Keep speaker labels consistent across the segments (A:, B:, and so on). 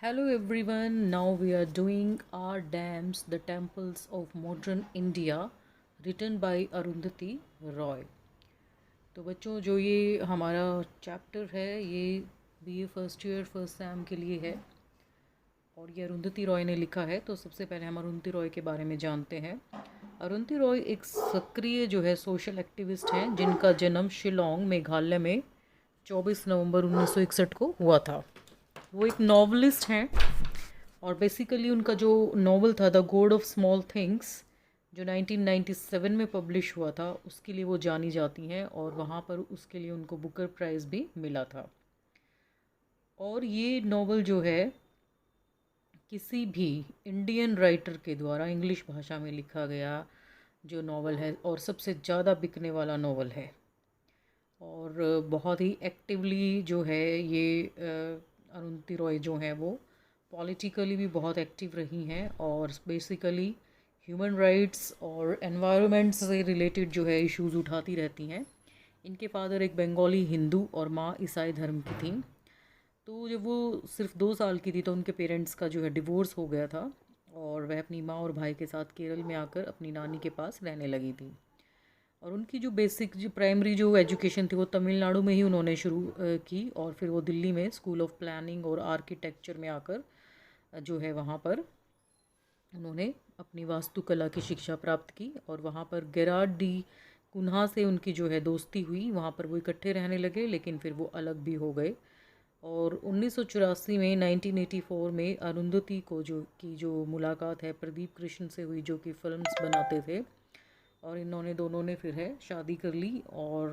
A: Hello everyone, now we are doing our dams, the temples of modern India, written by Arundhati Roy. तो बच्चों जो ये हमारा chapter है ये BA first year first sem के लिए है और ये अरुंधति रॉय ने लिखा है। तो सबसे पहले हम अरुंधति रॉय के बारे में जानते हैं। अरुंधति रॉय एक सक्रिय जो है सोशल एक्टिविस्ट हैं जिनका जन्म शिलोंग मेघालय में 24 नवंबर 1961 को हुआ था। वो एक नॉवलिस्ट हैं और बेसिकली उनका जो नॉवल था the God of small things जो 1997 में पब्लिश हुआ था उसके लिए वो जानी जाती हैं और वहाँ पर उसके लिए उनको बुकर प्राइज़ भी मिला था। और ये नॉवल जो है किसी भी इंडियन राइटर के द्वारा इंग्लिश भाषा में लिखा गया जो नॉवल है और सबसे ज़्यादा बिकने वाला नॉवल है। और बहुत ही एक्टिवली जो है ये अरुंधति रॉय जो हैं वो पॉलिटिकली भी बहुत एक्टिव रही हैं और बेसिकली ह्यूमन राइट्स और एनवायरनमेंट से रिलेटेड जो है इश्यूज़ उठाती रहती हैं। इनके फादर एक बंगाली हिंदू और माँ ईसाई धर्म की थी। तो जब वो सिर्फ 2 साल की थी तो उनके पेरेंट्स का जो है डिवोर्स हो गया था और वह अपनी माँ और भाई के साथ केरल में आकर अपनी नानी के पास रहने लगी थी। और उनकी जो बेसिक जो प्राइमरी जो एजुकेशन थी वो तमिलनाडु में ही उन्होंने शुरू की और फिर वो दिल्ली में स्कूल ऑफ प्लानिंग और आर्किटेक्चर में आकर जो है वहाँ पर उन्होंने अपनी वास्तुकला की शिक्षा प्राप्त की और वहाँ पर गेरार्ड डी कुन्हा से उनकी जो है दोस्ती हुई। वहाँ पर वो इकट्ठे रहने लगे लेकिन फिर वो अलग भी हो गए। और 1984 में 1984 में अरुंधति को जो मुलाकात है प्रदीप कृष्ण से हुई जो कि फिल्म्स बनाते थे और इन्होंने दोनों ने फिर है शादी कर ली और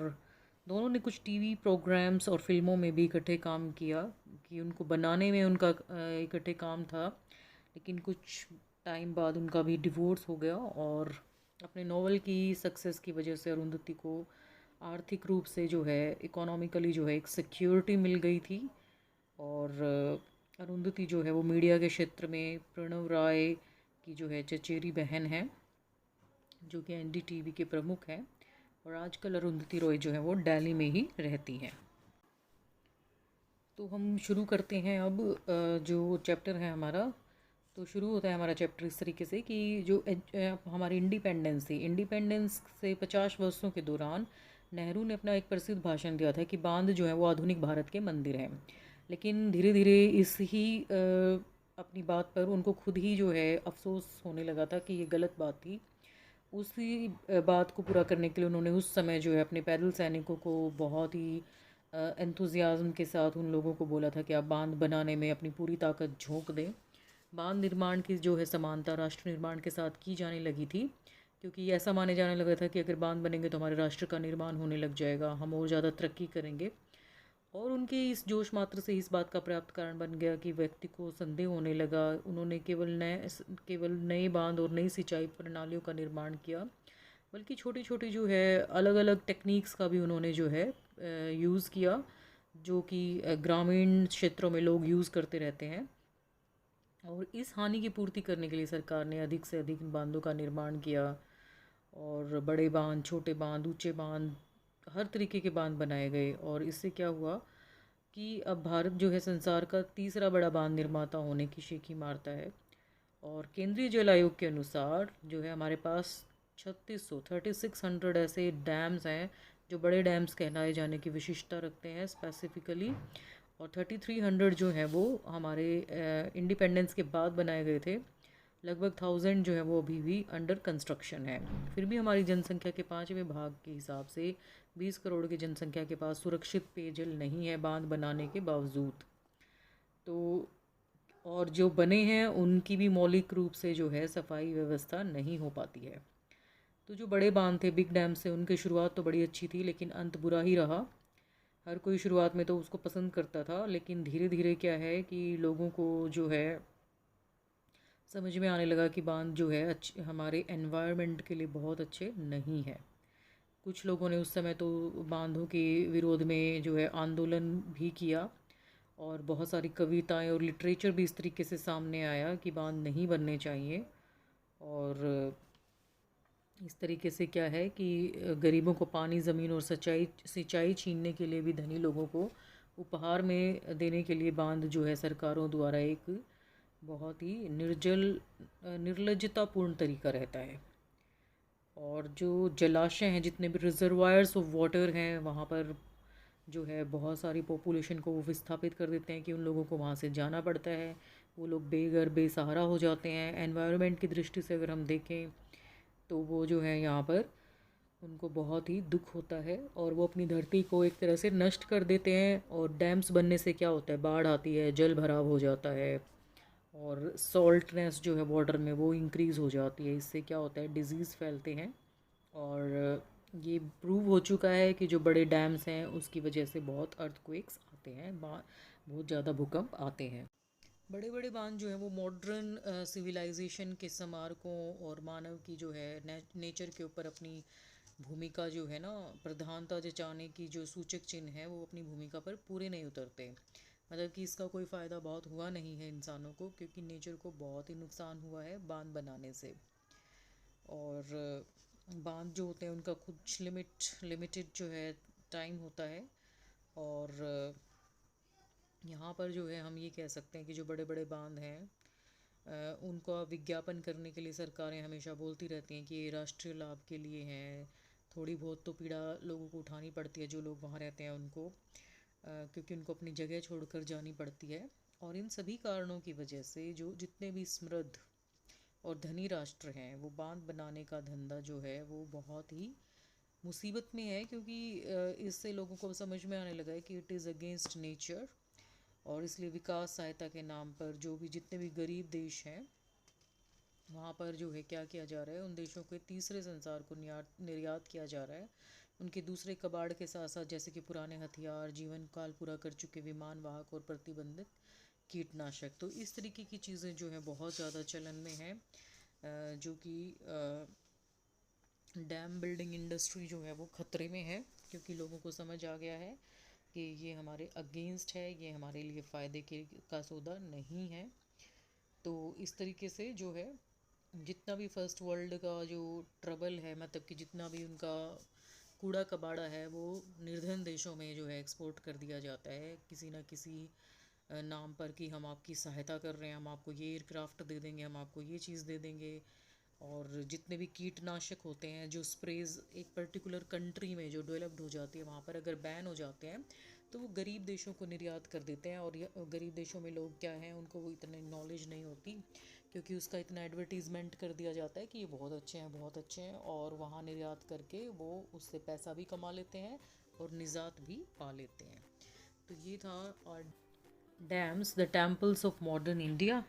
A: दोनों ने कुछ टीवी प्रोग्राम्स और फिल्मों में भी इकट्ठे काम किया कि उनको बनाने में उनका इकट्ठे काम था। लेकिन कुछ टाइम बाद उनका भी डिवोर्स हो गया और अपने नॉवल की सक्सेस की वजह से अरुंधति को आर्थिक रूप से जो है इकोनॉमिकली जो है एक सिक्योरिटी मिल गई थी। और अरुंधति जो है वो मीडिया के क्षेत्र में प्रणव राय की जो है चचेरी बहन है जो कि एनडीटीवी के प्रमुख हैं। और आजकल अरुंधति रॉय जो है वो दिल्ली में ही रहती हैं। तो हम शुरू करते हैं अब जो चैप्टर है हमारा। तो शुरू होता है हमारा चैप्टर इस तरीके से कि जो हमारी इंडिपेंडेंस थी, इंडिपेंडेंस से 50 वर्षों के दौरान नेहरू ने अपना एक प्रसिद्ध भाषण दिया था कि बांध जो है वो आधुनिक भारत के मंदिर हैं। लेकिन धीरे धीरे इस ही अपनी बात पर उनको खुद ही जो है अफसोस होने लगा था कि ये गलत बात थी। उसी बात को पूरा करने के लिए उन्होंने उस समय जो है अपने पैदल सैनिकों को बहुत ही एंथुजियाज्म के साथ उन लोगों को बोला था कि आप बांध बनाने में अपनी पूरी ताकत झोंक दें। बांध निर्माण की जो है समानता राष्ट्र निर्माण के साथ की जाने लगी थी क्योंकि ऐसा माने जाने लगा था कि अगर बांध बनेंगे तो हमारे राष्ट्र का निर्माण होने लग जाएगा, हम और ज़्यादा तरक्की करेंगे। और उनके इस जोश मात्र से इस बात का पर्याप्त कारण बन गया कि व्यक्ति को संदेह होने लगा। उन्होंने केवल नए बांध और नई सिंचाई प्रणालियों का निर्माण किया बल्कि छोटी छोटी जो है अलग अलग टेक्निक्स का भी उन्होंने जो है यूज़ किया जो कि ग्रामीण क्षेत्रों में लोग यूज़ करते रहते हैं। और इस हानि की पूर्ति करने के लिए सरकार ने अधिक से अधिक बांधों का निर्माण किया और बड़े बांध, छोटे बांध, ऊंचे बांध, हर तरीके के बांध बनाए गए। और इससे क्या हुआ कि अब भारत जो है संसार का तीसरा बड़ा बांध निर्माता होने की शेखी मारता है। और केंद्रीय जल आयोग के अनुसार जो है हमारे पास 3600 ऐसे डैम्स हैं जो बड़े डैम्स कहलाए जाने की विशिष्टता रखते हैं स्पेसिफिकली। और 3300 जो है वो हमारे इंडिपेंडेंस के बाद बनाए गए थे। लगभग 1000 जो है वो अभी भी अंडर कंस्ट्रक्शन है। फिर भी हमारी जनसंख्या के 5वें भाग के हिसाब से 20 करोड़ की जनसंख्या के पास सुरक्षित पेयजल नहीं है बांध बनाने के बावजूद। तो और जो बने हैं उनकी भी मौलिक रूप से जो है सफाई व्यवस्था नहीं हो पाती है। तो जो बड़े बांध थे बिग डैम से उनकी शुरुआत तो बड़ी अच्छी थी लेकिन अंत बुरा ही रहा। हर कोई शुरुआत में तो उसको पसंद करता था लेकिन धीरे धीरे क्या है कि लोगों को जो है समझ में आने लगा कि बांध जो है अच्छे हमारे एनवायरनमेंट के लिए बहुत अच्छे नहीं है। कुछ लोगों ने उस समय तो बांधों के विरोध में जो है आंदोलन भी किया और बहुत सारी कविताएं और लिटरेचर भी इस तरीके से सामने आया कि बांध नहीं बनने चाहिए। और इस तरीके से क्या है कि गरीबों को पानी, ज़मीन और सिंचाई छीनने के लिए भी धनी लोगों को उपहार में देने के लिए बांध जो है सरकारों द्वारा एक बहुत ही निर्लज्जतापूर्ण तरीका रहता है। और जो जलाशय हैं, जितने भी रिजर्वायर्स ऑफ वाटर हैं, वहाँ पर जो है बहुत सारी पॉपुलेशन को वो विस्थापित कर देते हैं कि उन लोगों को वहाँ से जाना पड़ता है। वो लोग बेघर बेसहारा हो जाते हैं। एनवायरनमेंट की दृष्टि से अगर हम देखें तो वो जो है यहाँ पर उनको बहुत ही दुख होता है और वो अपनी धरती को एक तरह से नष्ट कर देते हैं। और डैम्स बनने से क्या होता है, बाढ़ आती है, जल भराव हो जाता है और सॉल्टनेस जो है वाटर में वो इंक्रीज़ हो जाती है। इससे क्या होता है, डिजीज़ फैलते हैं। और ये प्रूव हो चुका है कि जो बड़े डैम्स हैं उसकी वजह से बहुत अर्थक्वेक्स आते हैं, बहुत ज़्यादा भूकंप आते हैं। बड़े बड़े बांध जो है वो मॉडर्न सिविलाइजेशन के स्मारकों और मानव की जो है नेचर के ऊपर अपनी भूमिका जो है ना, प्रधानता जताने की जो सूचक चिन्ह है वो अपनी भूमिका पर पूरे नहीं उतरते। मतलब कि इसका कोई फ़ायदा बहुत हुआ नहीं है इंसानों को, क्योंकि नेचर को बहुत ही नुकसान हुआ है बांध बनाने से। और बांध जो होते हैं उनका कुछ लिमिटेड जो है टाइम होता है। और यहाँ पर जो है हम ये कह सकते हैं कि जो बड़े बड़े बांध हैं उनका विज्ञापन करने के लिए सरकारें हमेशा बोलती रहती हैं कि ये राष्ट्रीय लाभ के लिए हैं। थोड़ी बहुत तो पीड़ा लोगों को उठानी पड़ती है, जो लोग वहाँ रहते हैं उनको, क्योंकि उनको अपनी जगह छोड़कर जानी पड़ती है। और इन सभी कारणों की वजह से जो जितने भी समृद्ध और धनी राष्ट्र हैं वो बांध बनाने का धंधा जो है वो बहुत ही मुसीबत में है, क्योंकि इससे लोगों को समझ में आने लगा है कि इट इज़ अगेंस्ट नेचर। और इसलिए विकास सहायता के नाम पर जो भी जितने भी गरीब देश हैं वहाँ पर जो है क्या किया जा रहा है, उन देशों के तीसरे संसार को निर्यात किया जा रहा है। उनके दूसरे कबाड़ के साथ साथ, जैसे कि पुराने हथियार, जीवन काल पूरा कर चुके विमान वाहक और प्रतिबंधित कीटनाशक। तो इस तरीके की चीज़ें जो हैं बहुत ज़्यादा चलन में हैं, जो कि डैम बिल्डिंग इंडस्ट्री जो है वो ख़तरे में है, क्योंकि लोगों को समझ आ गया है कि ये हमारे अगेंस्ट है, ये हमारे लिए फ़ायदे के का सौदा नहीं है। तो इस तरीके से जो है जितना भी फर्स्ट वर्ल्ड का जो ट्रबल है, मतलब कि जितना भी उनका कूड़ा कबाड़ा है, वो निर्धन देशों में जो है एक्सपोर्ट कर दिया जाता है किसी ना किसी नाम पर कि हम आपकी सहायता कर रहे हैं, हम आपको ये एयरक्राफ्ट दे देंगे, हम आपको ये चीज़ दे देंगे। और जितने भी कीटनाशक होते हैं, जो स्प्रेज एक पर्टिकुलर कंट्री में जो डेवलप्ड हो जाती है वहाँ पर अगर बैन हो जाते हैं तो वो गरीब देशों को निर्यात कर देते हैं। और गरीब देशों में लोग क्या हैं, उनको वो इतनी नॉलेज नहीं होती, क्योंकि उसका इतना एडवर्टीज़मेंट कर दिया जाता है कि ये बहुत अच्छे हैं, बहुत अच्छे हैं, और वहाँ निर्यात करके वो उससे पैसा भी कमा लेते हैं और निजात भी पा लेते हैं। तो ये था और dams the temples of modern India.